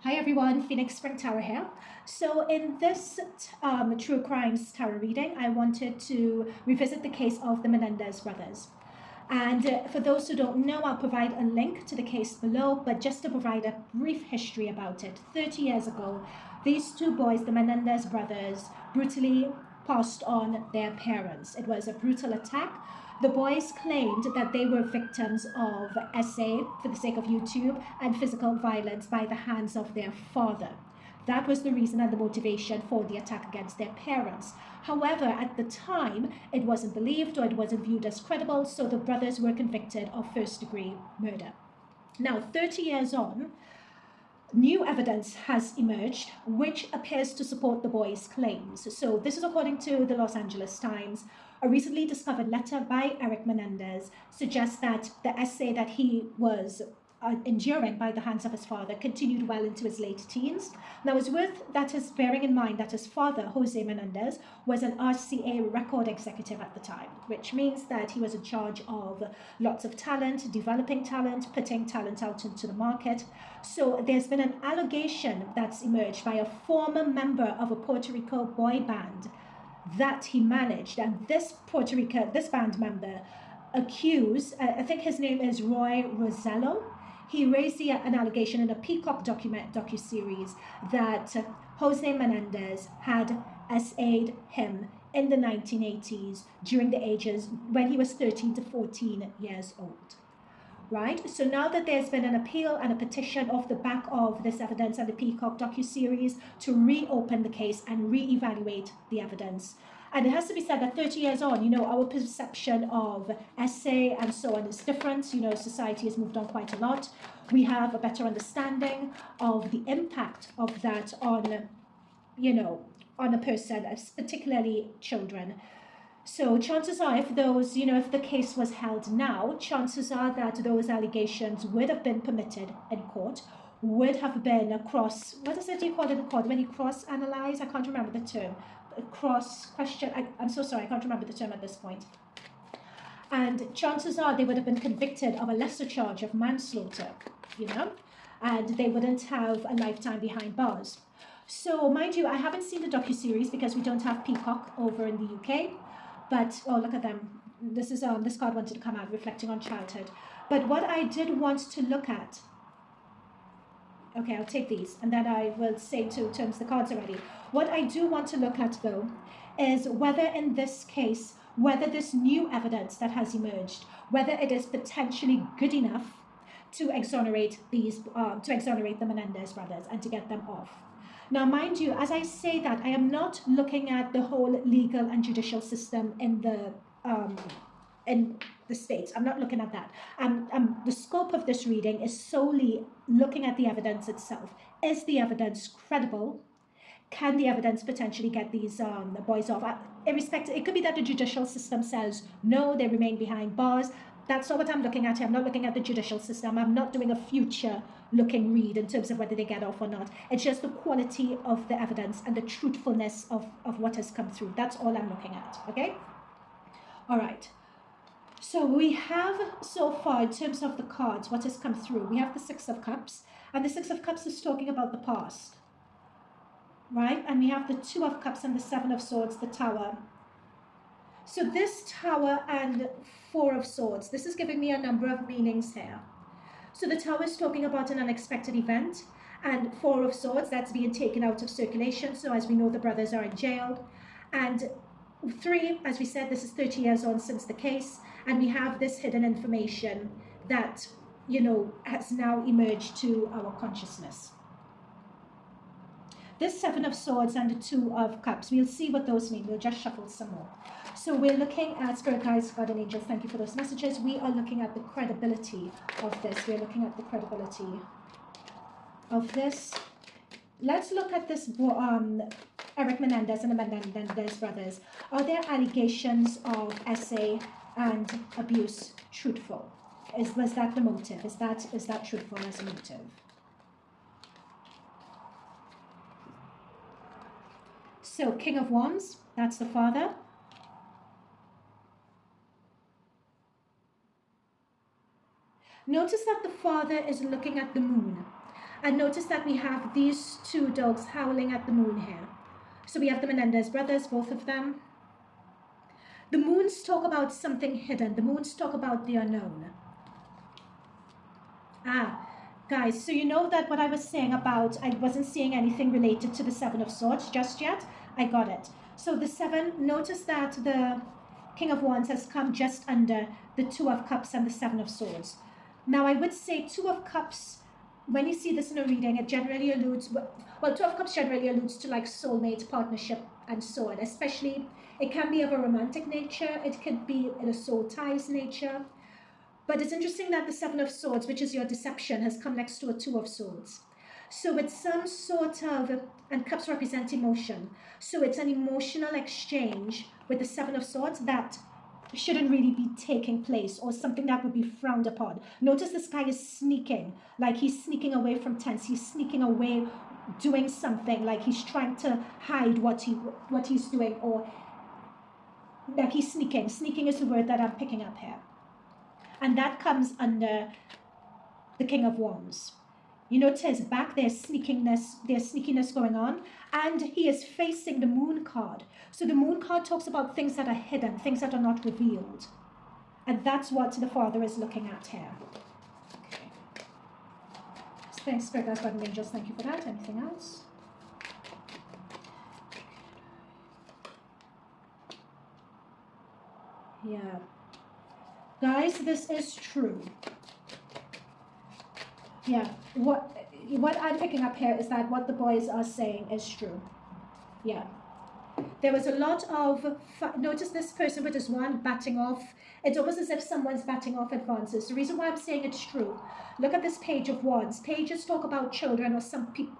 Hi everyone, Phoenix Spring Tower here. So in this True Crimes Tarot reading, I wanted to revisit the case of the Menendez brothers. And for those who don't know, I'll provide a link to the case below, but just to provide a brief history about it. 30 years ago, these two boys, the Menendez brothers, brutally passed on their parents. It was a brutal attack. The boys claimed that they were victims of SA, for the sake of YouTube, and physical violence by the hands of their father. That was the reason and the motivation for the attack against their parents. However, at the time, it wasn't believed or it wasn't viewed as credible, so the brothers were convicted of first-degree murder. Now, 30 years on, new evidence has emerged which appears to support the boys' claims. So this is according to the Los Angeles Times. A recently discovered letter by Eric Menendez suggests that the essay that he was enduring by the hands of his father continued well into his late teens. Now, it's bearing in mind that his father, Jose Menendez, was an RCA record executive at the time, which means that he was in charge of lots of talent, developing talent, putting talent out into the market. So there's been an allegation that's emerged by a former member of a Puerto Rico boy band that he managed, and this band member accused, I think his name is Roy Rosello. He raised an allegation in a Peacock docuseries that Jose Menendez had SA'd him in the 1980s during the ages when he was 13 to 14 years old. Right? So now that there's been an appeal and a petition off the back of this evidence and the Peacock docuseries to reopen the case and reevaluate the evidence. And it has to be said that 30 years on, our perception of SA and so on is different. Society has moved on quite a lot. We have a better understanding of the impact of that on, on a person, particularly children. So chances are, if the case was held now, chances are that those allegations would have been permitted in court, would have been what is it you call it in court when you cross-analyze? I can't remember the term. Cross-question. I'm so sorry, I can't remember the term at this point. And chances are they would have been convicted of a lesser charge of manslaughter, and they wouldn't have a lifetime behind bars. So mind you, I haven't seen the docuseries because we don't have Peacock over in the UK. But, oh, look at them. This card wanted to come out, reflecting on childhood. But what I did want to look at, okay, I'll take these, and then I will say to terms the cards already. What I do want to look at, though, is whether in this case, whether this new evidence that has emerged, whether it is potentially good enough to exonerate the Menendez brothers and to get them off. Now, mind you, as I say that, I am not looking at the whole legal and judicial system in the States. I'm not looking at that. The scope of this reading is solely looking at the evidence itself. Is the evidence credible? Can the evidence potentially get these boys off? Irrespective, it could be that the judicial system says no, they remain behind bars. That's not what I'm looking at here. I'm not looking at the judicial system. I'm not doing a future-looking read in terms of whether they get off or not. It's just the quality of the evidence and the truthfulness of what has come through. That's all I'm looking at, okay? All right. So we have, so far, in terms of the cards, what has come through. We have the Six of Cups, and the Six of Cups is talking about the past, right? And we have the Two of Cups and the Seven of Swords, the Tower. So this Tower and Four of Swords, this is giving me a number of meanings here. So the Tower is talking about an unexpected event, and Four of Swords, that's being taken out of circulation. So as we know, the brothers are in jail. And 3, as we said, this is 30 years on since the case, and we have this hidden information that, has now emerged to our consciousness. This Seven of Swords and the Two of Cups, we'll see what those mean. We'll just shuffle some more. So we're looking at Spirit Guides, God and Angels. Thank you for those messages. We are looking at the credibility of this. We're looking at the credibility of this. Let's look at this Eric Menendez and the Menendez brothers. Are there allegations of SA and abuse truthful? Was that the motive? Is that truthful as a motive? So King of Wands, that's the father. Notice that the father is looking at the moon. And notice that we have these two dogs howling at the moon here. So we have the Menendez brothers, both of them. The moons talk about something hidden. The moons talk about the unknown. Guys, so you know that what I was saying about I wasn't seeing anything related to the Seven of Swords just yet? I got it. So the seven, notice that the King of Wands has come just under the Two of Cups and the Seven of Swords. Now, I would say Two of Cups, when you see this in a reading, it generally alludes, well, Two of Cups generally alludes to like soulmate, partnership, and so on. Especially, it can be of a romantic nature. It could be in a soul ties nature. But it's interesting that the Seven of Swords, which is your deception, has come next to a Two of Swords. So it's some sort of, and cups represent emotion. So it's an emotional exchange with the Seven of Swords that shouldn't really be taking place, or something that would be frowned upon. Notice this guy is sneaking, like he's sneaking away from tents. He's sneaking away, doing something, like he's trying to hide what he's doing, or like he's sneaking. Sneaking is the word that I'm picking up here. And that comes under the King of Wands. You notice back there's sneakiness going on, and he is facing the Moon card. So the Moon card talks about things that are hidden, things that are not revealed. And that's what the Father is looking at here. Okay. Thanks, Spirit, Guides, Guardian Angels. Thank you for that. Anything else? Yeah. Guys, this is true. Yeah, what I'm picking up here is that what the boys are saying is true. Yeah. There was a lot of, notice this person with his wand batting off. It's almost as if someone's batting off advances. The reason why I'm saying it's true, look at this Page of Wands. Pages talk about children, or some people,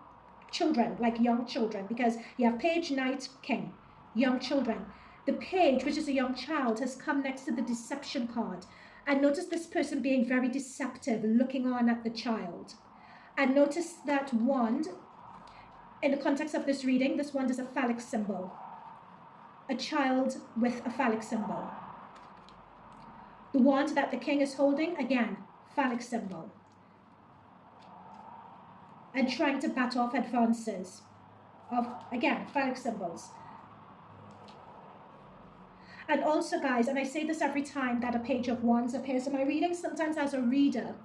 children, like young children, because you have Page, Knight, King, young children. The Page, which is a young child, has come next to the Deception card. And notice this person being very deceptive, looking on at the child. And notice that wand, in the context of this reading, this wand is a phallic symbol. A child with a phallic symbol. The wand that the king is holding, again, phallic symbol. And trying to bat off advances of, again, phallic symbols. And also, guys, and I say this every time that a Page of Wands appears in my reading, sometimes as a reader,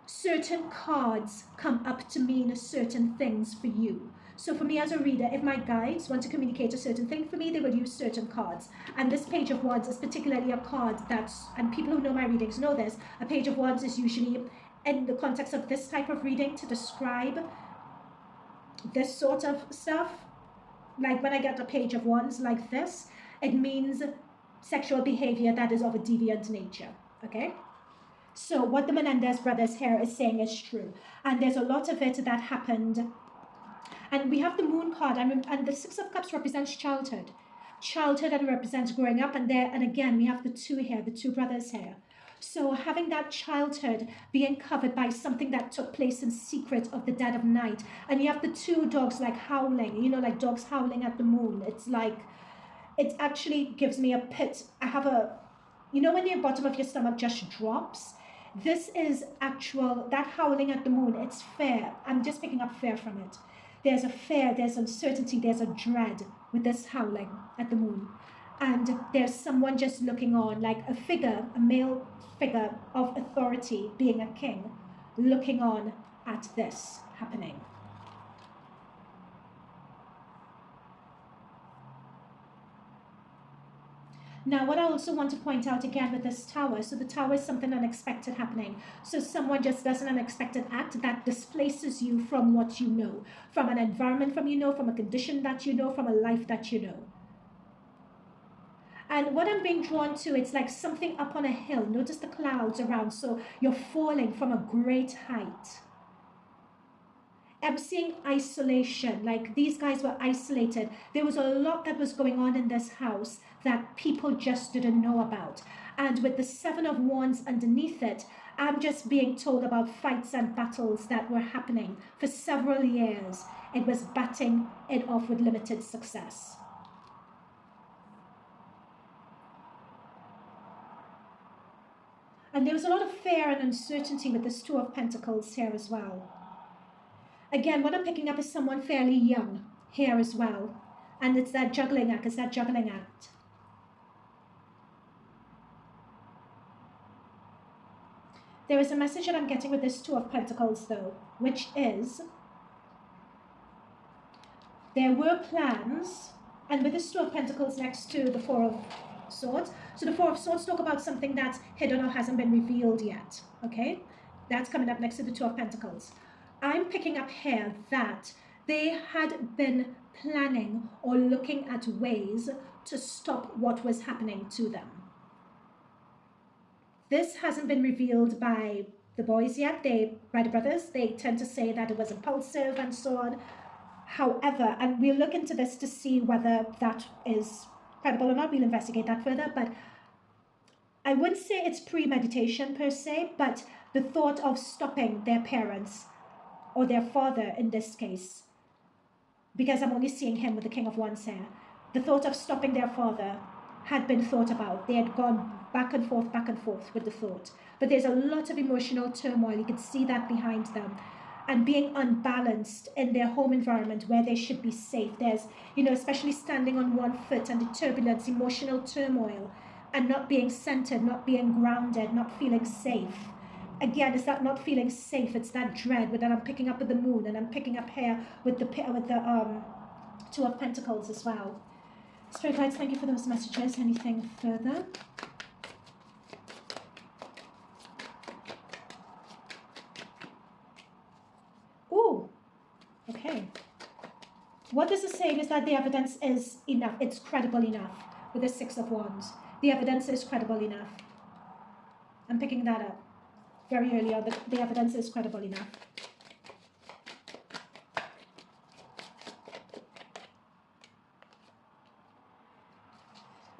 certain cards come up to mean certain things for you. So for me as a reader, if my guides want to communicate a certain thing for me, they will use certain cards. And this Page of Wands is particularly a card that's, and people who know my readings know this, a Page of Wands is usually in the context of this type of reading to describe this sort of stuff. Like when I get a Page of Wands like this, it means sexual behavior that is of a deviant nature, okay? So what the Menendez brothers here is saying is true. And there's a lot of it that happened. And we have the Moon card, and the Six of Cups represents childhood. Childhood, and represents growing up. And again, we have the two here, the two brothers here. So having that childhood being covered by something that took place in secret of the dead of night. And you have the two dogs like howling, you know, like dogs howling at the moon. It's like, it actually gives me a pit. I have a, you know when your bottom of your stomach just drops? This is actual, that howling at the moon, it's fear. I'm just picking up fear from it. There's a fear, there's uncertainty, there's a dread with this howling at the moon. And there's someone just looking on, like a figure, a male figure of authority, being a king, looking on at this happening. Now, what I also want to point out again with this tower, so the tower is something unexpected happening. So someone just does an unexpected act that displaces you from what you know, from an environment from from a condition that you know, from a life that you know. And what I'm being drawn to, it's like something up on a hill. Notice the clouds around, so you're falling from a great height. I'm seeing isolation, like these guys were isolated. There was a lot that was going on in this house that people just didn't know about. And with the Seven of Wands underneath it, I'm just being told about fights and battles that were happening for several years. It was batting it off with limited success. And there was a lot of fear and uncertainty with this Two of Pentacles here as well. Again, what I'm picking up is someone fairly young here as well. And it's that juggling act. It's that juggling act. There is a message that I'm getting with this Two of Pentacles, though, which is there were plans, and with this Two of Pentacles next to the Four of Swords. So the Four of Swords talk about something that's hidden or hasn't been revealed yet, okay? That's coming up next to the Two of Pentacles. I'm picking up here that they had been planning or looking at ways to stop what was happening to them. This hasn't been revealed by the boys yet, by the brothers. They tend to say that it was impulsive and so on. However, and we'll look into this to see whether that is credible or not. We'll investigate that further, but I wouldn't say it's premeditation per se, but the thought of stopping their parents, or their father in this case, because I'm only seeing him with the King of Wands here, the thought of stopping their father had been thought about. They had gone back and forth with the thought. But there's a lot of emotional turmoil. You can see that behind them. And being unbalanced in their home environment where they should be safe. There's, especially standing on one foot and the turbulence, emotional turmoil, and not being centered, not being grounded, not feeling safe. Again, it's that not feeling safe. It's that dread that I'm picking up with the Moon, and I'm picking up here with the Two of Pentacles as well. Spirit guides, thank you for those messages. Anything further? Ooh, okay. What this is saying is that the evidence is enough. It's credible enough with the Six of Wands. The evidence is credible enough. I'm picking that up very early on. The evidence is credible enough.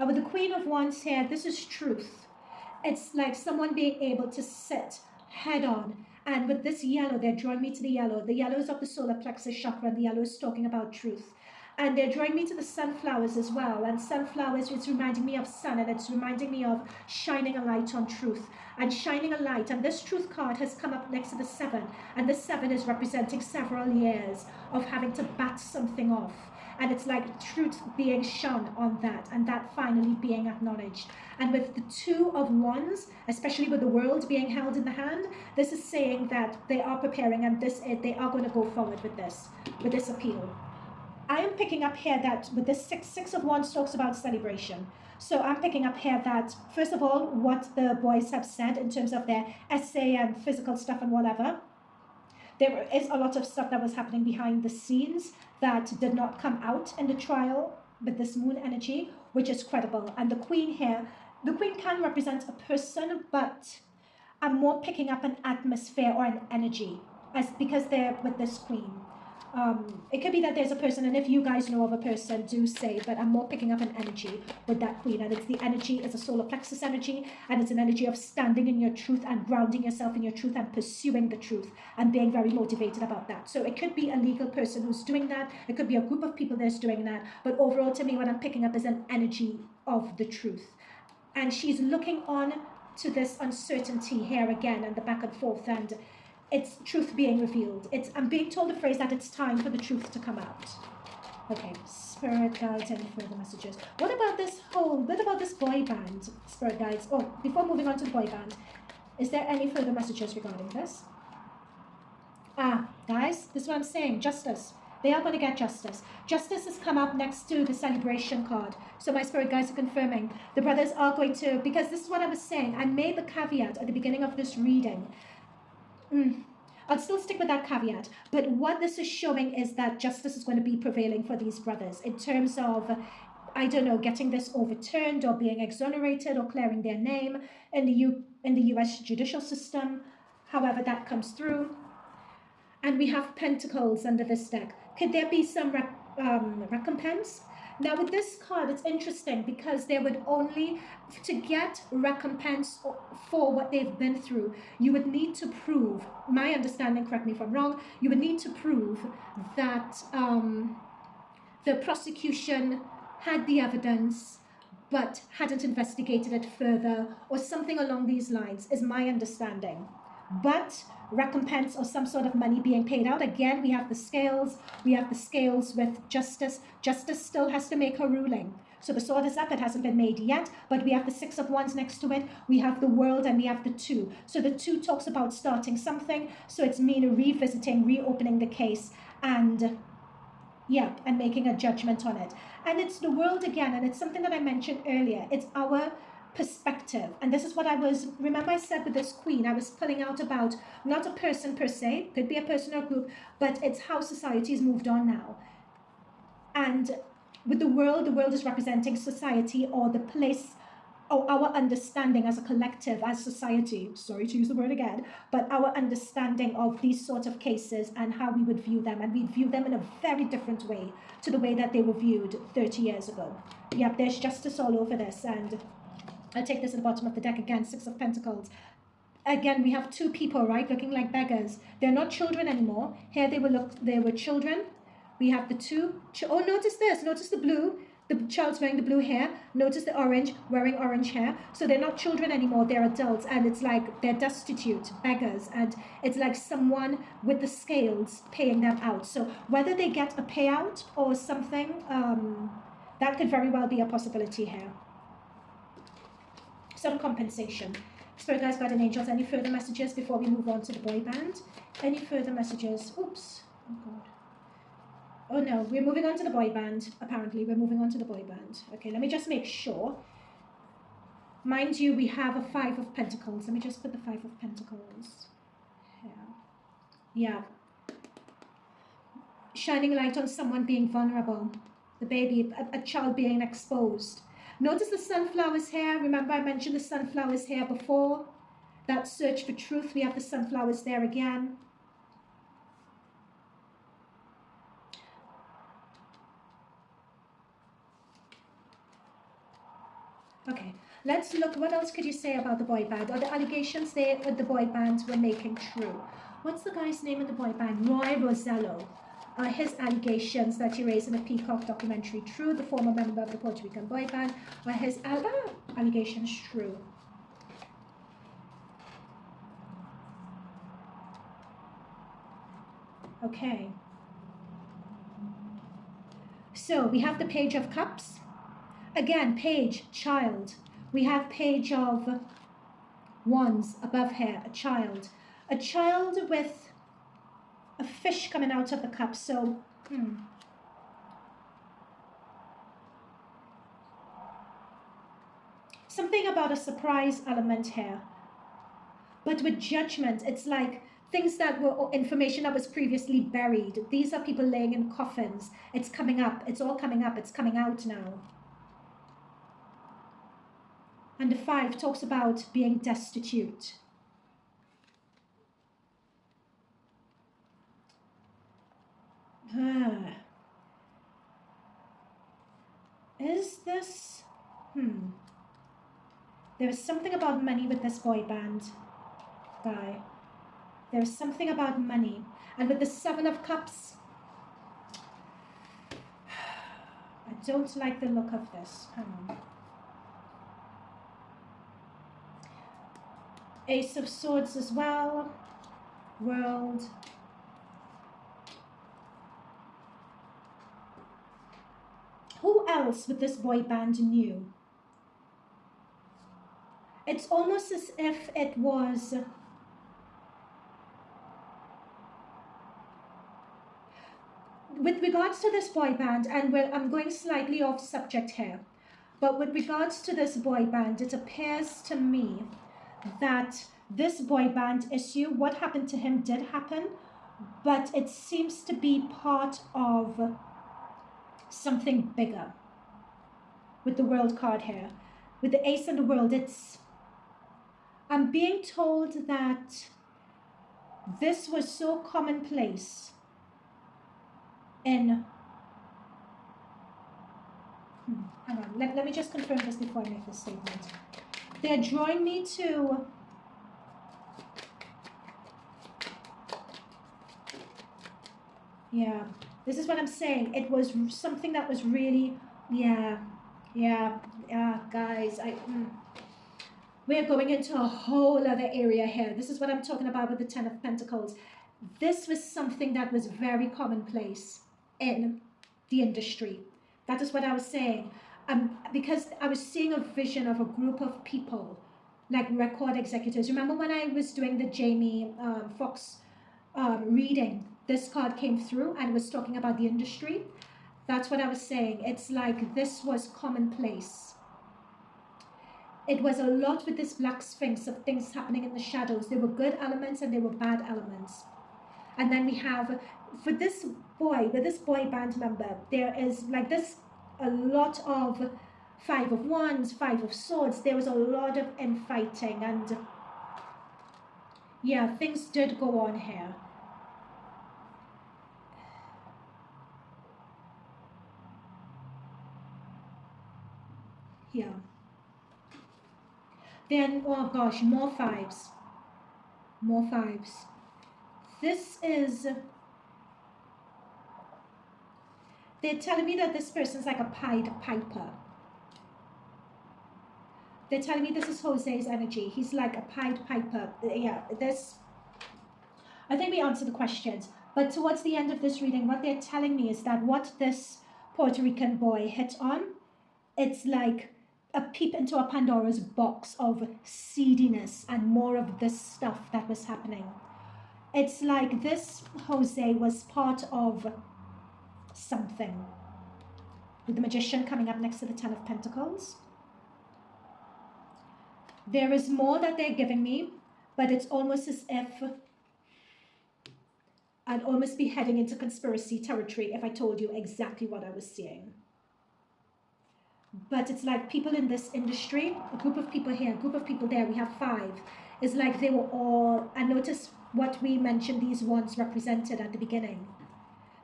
With the Queen of Wands here, this is truth. It's like someone being able to sit head on. And with this yellow, they're drawing me to the yellow. The yellow is of the solar plexus chakra, and the yellow is talking about truth. And they're drawing me to the sunflowers as well. And sunflowers, it's reminding me of sun, and it's reminding me of shining a light on truth. And shining a light. And this truth card has come up next to the 7. And the 7 is representing several years of having to bat something off. And it's like truth being shone on that, and that finally being acknowledged. And with the Two of Wands, especially with the world being held in the hand, this is saying that they are preparing, and they are going to go forward with this appeal. I am picking up here that with this Six of Wands talks about celebration. So I'm picking up here that, first of all, what the boys have said in terms of their essay and physical stuff and whatever. There is a lot of stuff that was happening behind the scenes that did not come out in the trial with this Moon energy, which is credible. And the Queen here, the Queen can represent a person, but I'm more picking up an atmosphere or an energy, because they're with this Queen. It could be that there's a person, and if you guys know of a person, do say, but I'm more picking up an energy with that Queen, and it's the energy is a solar plexus energy, and it's an energy of standing in your truth and grounding yourself in your truth and pursuing the truth and being very motivated about that. So it could be a legal person who's doing that, it could be a group of people that's doing that, but overall to me what I'm picking up is an energy of the truth. And she's looking on to this uncertainty here again, and the back and forth, and it's truth being revealed. I'm being told the phrase that it's time for the truth to come out. Okay, Spirit guides, any further messages? What about this boy band, Spirit guides? Oh, before moving on to the boy band, is there any further messages regarding this? Guys, this is what I'm saying, justice. They are going to get justice. Justice has come up next to the celebration card. So my spirit guides are confirming. The brothers are going to, because this is what I was saying. I made the caveat at the beginning of this reading. I'll still stick with that caveat, but what this is showing is that justice is going to be prevailing for these brothers in terms of, I don't know, getting this overturned or being exonerated or clearing their name in the US judicial system, however that comes through. And we have pentacles under this deck. Could there be some recompense? Now with this card, it's interesting because they would only, to get recompense for what they've been through, you would need to prove, my understanding, correct me if I'm wrong, you would need to prove that the prosecution had the evidence but hadn't investigated it further or something along these lines is my understanding. but recompense or some sort of money being paid out. Again, we have the scales. We have the scales with justice. Justice still has to make her ruling. So the sword is up. It hasn't been made yet, but we have the 6 of Wands next to it. We have the World, and we have the 2. So the 2 talks about starting something. So it's meaning revisiting, reopening the case, and yeah, and making a judgment on it. And it's the World again, and it's something that I mentioned earlier. It's our perspective. And this is what remember I said with this Queen, I was pulling out about not a person per se, could be a person or group, but it's how society has moved on now. And with the world is representing society, or the place, or our understanding as a collective, as society, sorry to use the word again, but our understanding of these sort of cases and how we would view them. And we view them in a very different way to the way that they were viewed 30 years ago. Yep, there's justice all over this. And I'll take this at the bottom of the deck again, 6 of Pentacles. Again, we have 2 people, right, looking like beggars. They're not children anymore. Here they were children. We have the 2. Oh, notice this. Notice the blue. The child's wearing the blue hair. Notice the orange, wearing orange hair. So they're not children anymore. They're adults. And it's like they're destitute, beggars. And it's like someone with the scales paying them out. So whether they get a payout or something, that could very well be a possibility here. Some compensation. Spirit guides, guardian angels, any further messages before we move on to the boy band? Any further messages? Oops. Oh, God. Oh, no. We're moving on to the boy band. Apparently, we're moving on to the boy band. Okay, let me just make sure. Mind you, we have a 5 of Pentacles. Let me just put the 5 of Pentacles here. Yeah. Shining light on someone being vulnerable. The baby, a child being exposed. Notice the sunflowers here. Remember I mentioned the sunflowers here before? That search for truth. We have the sunflowers there again. Okay, let's look. What else could you say about the boy band? Are the allegations there with the boy band were making true? What's the guy's name in the boy band? Roy Rosello. His allegations that he raised in a Peacock documentary true? The former member of the Puerto Rican boy band. Are his allegations true? Okay. So we have the Page of Cups. Again, page, child. We have Page of Wands above here, a child. A child with a fish coming out of the cup. So, something about a surprise element here. But with judgment, it's like things that were information that was previously buried. These are people laying in coffins. It's coming up. It's all coming up. It's coming out now. And the 5 talks about being destitute. Is this... There is something about money with this boy band guy. There is something about money. And with the 7 of Cups, I don't like the look of this. Hang on. Ace of Swords as well. World. Who else with this boy band knew? It's almost as if it was... With regards to this boy band, and I'm going slightly off subject here, but with regards to this boy band, it appears to me that this boy band issue, what happened to him did happen, but it seems to be part of something bigger. With the World card here, with the Ace and the World, I'm being told that this was so commonplace in... hang on, let me just confirm this before I make this statement. They're drawing me to... Yeah, this is what I'm saying. It was something that was really... Yeah, guys, we're going into a whole other area here. This is what I'm talking about with the Ten of Pentacles. This was something that was very commonplace in the industry. That is what I was saying. Because I was seeing a vision of a group of people, like record executives. Remember when I was doing the Jamie Foxx reading, this card came through and was talking about the industry. That's what I was saying. It's like this was commonplace. It was a lot with this Black Sphinx of things happening in the shadows. There were good elements and there were bad elements. And then we have, for this boy, with this boy band member, there is like this, a lot of Five of Wands, Five of Swords. There was a lot of infighting, and yeah, things did go on here. Yeah. Then, oh gosh, more fives. More fives. This is... They're telling me that this person's like a Pied Piper. They're telling me this is Jose's energy. He's like a Pied Piper. Yeah, this... I think we answered the questions. But towards the end of this reading, what they're telling me is that what this Puerto Rican boy hit on, it's like a peep into a Pandora's box of seediness and more of this stuff that was happening. It's like this Jose was part of something. With the Magician coming up next to the Ten of Pentacles. There is more that they're giving me, but it's almost as if I'd almost be heading into conspiracy territory if I told you exactly what I was seeing. But it's like people in this industry, a group of people here, a group of people there, we have five. It's like they were all, and notice what we mentioned these ones represented at the beginning.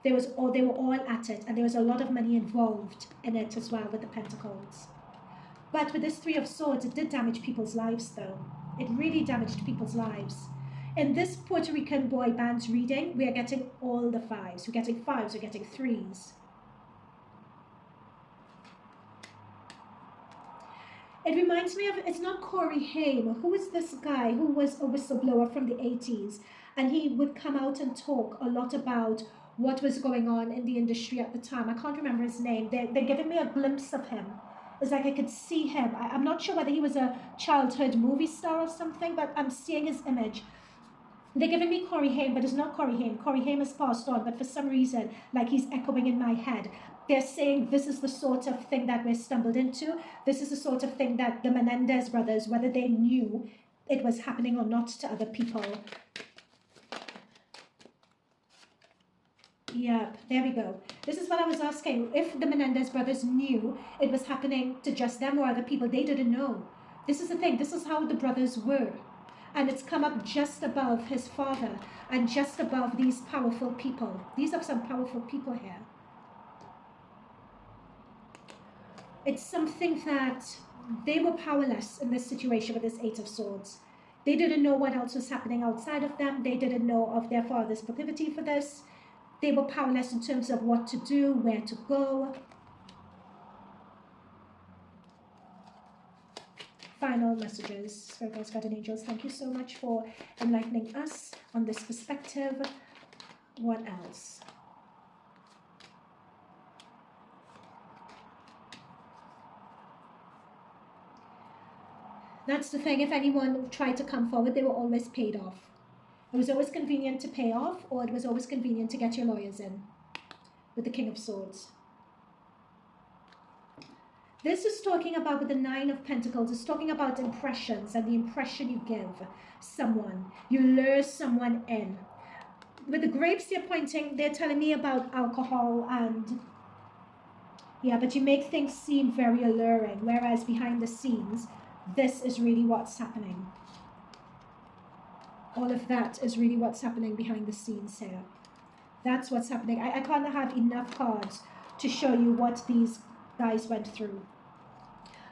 They were all at it, and there was a lot of money involved in it as well with the Pentacles. But with this Three of Swords, it did damage people's lives though. It really damaged people's lives. In this Puerto Rican boy band's reading, we are getting all the fives. We're getting fives, we're getting threes. It reminds me of, it's not Corey Haim. Who is this guy who was a whistleblower from the 80s? And he would come out and talk a lot about what was going on in the industry at the time. I can't remember his name. They're giving me a glimpse of him. It's like I could see him. I'm not sure whether he was a childhood movie star or something, but I'm seeing his image. They're giving me Corey Haim, but it's not Corey Haim. Corey Haim has passed on, but for some reason, like he's echoing in my head. They're saying this is the sort of thing that we're stumbled into. This is the sort of thing that the Menendez brothers, whether they knew it was happening or not to other people. Yep, there we go. This is what I was asking. If the Menendez brothers knew it was happening to just them or other people, they didn't know. This is the thing. This is how the brothers were. And it's come up just above his father and just above these powerful people. These are some powerful people here. It's something that they were powerless in this situation with this Eight of Swords. They didn't know what else was happening outside of them. They didn't know of their father's proclivity for this. They were powerless in terms of what to do, where to go. Final messages. Spirit Guides, Guardian Angels, thank you so much for enlightening us on this perspective. What else? That's the thing. If anyone tried to come forward, they were always paid off. It was always convenient to pay off, or it was always convenient to get your lawyers in with the King of Swords. This is talking about, with the Nine of Pentacles, it's talking about impressions and the impression you give someone. You lure someone in. With the grapes they're pointing, they're telling me about alcohol and... yeah, but you make things seem very alluring, whereas behind the scenes, this is really what's happening. All of that is really what's happening behind the scenes here. That's what's happening. I can't have enough cards to show you what these guys went through.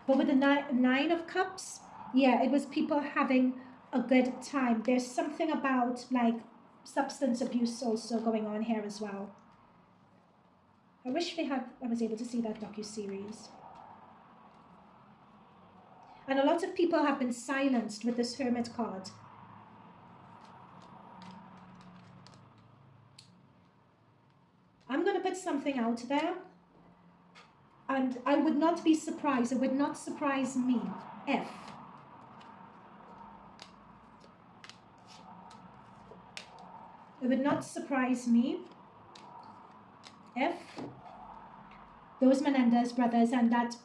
But with the Nine of Cups, yeah, it was people having a good time. There's something about, like, substance abuse also going on here as well. I wish I was able to see that docu-series. And a lot of people have been silenced with this Hermit card. I'm going to put something out there. And I would not be surprised, it would not surprise me if it would not surprise me if those Menendez brothers and that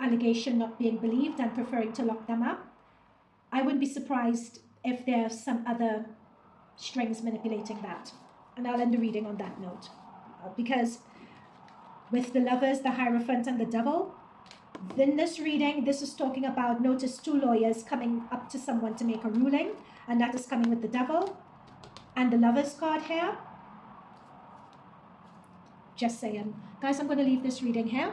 allegation not being believed and preferring to lock them up, I wouldn't be surprised if there's some other strings manipulating that. And I'll end the reading on that note. Because with the Lovers, the Hierophant, and the Devil, in this reading, this is talking about, notice, two lawyers coming up to someone to make a ruling, and that is coming with the Devil and the Lovers card here. Just saying. Guys, I'm going to leave this reading here.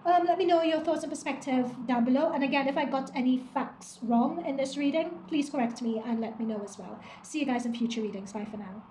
Let me know your thoughts and perspective down below. And again, if I got any facts wrong in this reading, please correct me and let me know as well. See you guys in future readings. Bye for now.